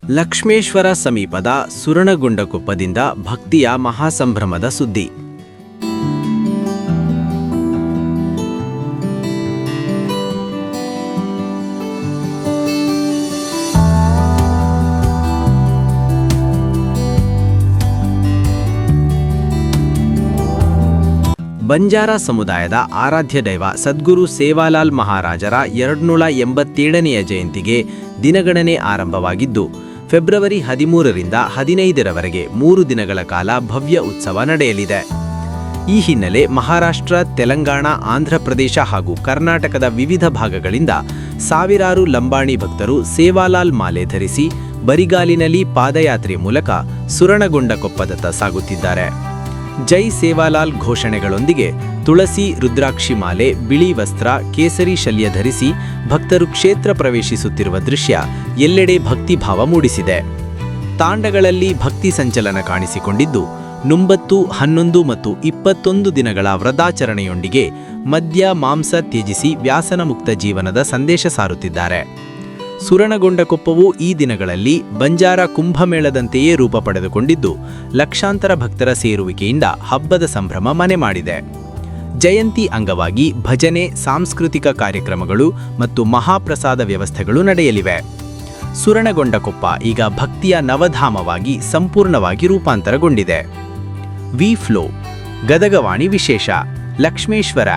ಲಕ್ಷ್ಮೇಶ್ವರ ಸಮೀಪದ ಸುರಣಗುಂಡಕೊಪ್ಪದಿಂದ ಭಕ್ತಿಯ ಮಹಾಸಂಭ್ರಮದ ಸುದ್ದಿ. ಬಂಜಾರ ಸಮುದಾಯದ ಆರಾಧ್ಯ ದೈವ ಸದ್ಗುರು ಸೇವಾಲಾಲ್ ಮಹಾರಾಜರ 287ನೆಯ ಜಯಂತಿಗೆ ದಿನಗಣನೆ ಆರಂಭವಾಗಿದ್ದು, ಫೆಬ್ರವರಿ 13ರಿಂದ 15ರವರೆಗೆ 3 ದಿನಗಳ ಕಾಲ ಭವ್ಯ ಉತ್ಸವ ನಡೆಯಲಿದೆ. ಈ ಹಿನ್ನೆಲೆ ಮಹಾರಾಷ್ಟ್ರ, ತೆಲಂಗಾಣ, ಆಂಧ್ರಪ್ರದೇಶ ಹಾಗೂ ಕರ್ನಾಟಕದ ವಿವಿಧ ಭಾಗಗಳಿಂದ ಸಾವಿರಾರು ಲಂಬಾಣಿ ಭಕ್ತರು ಸೇವಾಲಾಲ್ ಮಾಲೆ ಧರಿಸಿ ಬರಿಗಾಲಿನಲ್ಲಿ ಪಾದಯಾತ್ರೆ ಮೂಲಕ ಸುರಣಗುಂಡಕೊಪ್ಪದತ್ತ ಸಾಗುತ್ತಿದ್ದಾರೆ. ಜೈ ಸೇವಾಲಾಲ್ ಘೋಷಣೆಗಳೊಂದಿಗೆ ತುಳಸಿ, ರುದ್ರಾಕ್ಷಿ ಮಾಲೆ, ಬಿಳಿ ವಸ್ತ್ರ, ಕೇಸರಿ ಶಲ್ಯ ಧರಿಸಿ ಭಕ್ತರು ಕ್ಷೇತ್ರ ಪ್ರವೇಶಿಸುತ್ತಿರುವ ದೃಶ್ಯ ಎಲ್ಲೆಡೆ ಭಕ್ತಿಭಾವ ಮೂಡಿಸಿದೆ. ತಾಂಡಗಳಲ್ಲಿ ಭಕ್ತಿ ಸಂಚಲನ ಕಾಣಿಸಿಕೊಂಡಿದ್ದು, 9, 11 ಮತ್ತು 21 ದಿನಗಳ ವ್ರತಾಚರಣೆಯೊಂದಿಗೆ ಮದ್ಯ, ಮಾಂಸ ತ್ಯಜಿಸಿ ವ್ಯಾಸನ ಮುಕ್ತ ಜೀವನದ ಸಂದೇಶ ಸಾರುತ್ತಿದ್ದಾರೆ. ಸುರಣಗುಂಡಕೊಪ್ಪವು ಈ ದಿನಗಳಲ್ಲಿ ಬಂಜಾರ ಕುಂಭಮೇಳದಂತೆಯೇ ರೂಪ ಪಡೆದುಕೊಂಡಿದ್ದು, ಲಕ್ಷಾಂತರ ಭಕ್ತರ ಸೇರುವಿಕೆಯಿಂದ ಹಬ್ಬದ ಸಂಭ್ರಮ ಮನೆ ಮಾಡಿದೆ. ಜಯಂತಿ ಅಂಗವಾಗಿ ಭಜನೆ, ಸಾಂಸ್ಕೃತಿಕ ಕಾರ್ಯಕ್ರಮಗಳು ಮತ್ತು ಮಹಾಪ್ರಸಾದ ವ್ಯವಸ್ಥೆಗಳು ನಡೆಯಲಿವೆ. ಸುರಣಗುಂಡಕೊಪ್ಪ ಈಗ ಭಕ್ತಿಯ ನವಧಾಮವಾಗಿ ಸಂಪೂರ್ಣವಾಗಿ ರೂಪಾಂತರಗೊಂಡಿದೆ. ವಿ ಫ್ಲೋ ಗದಗವಾಣಿ ವಿಶೇಷ. ಲಕ್ಷ್ಮೇಶ್ವರ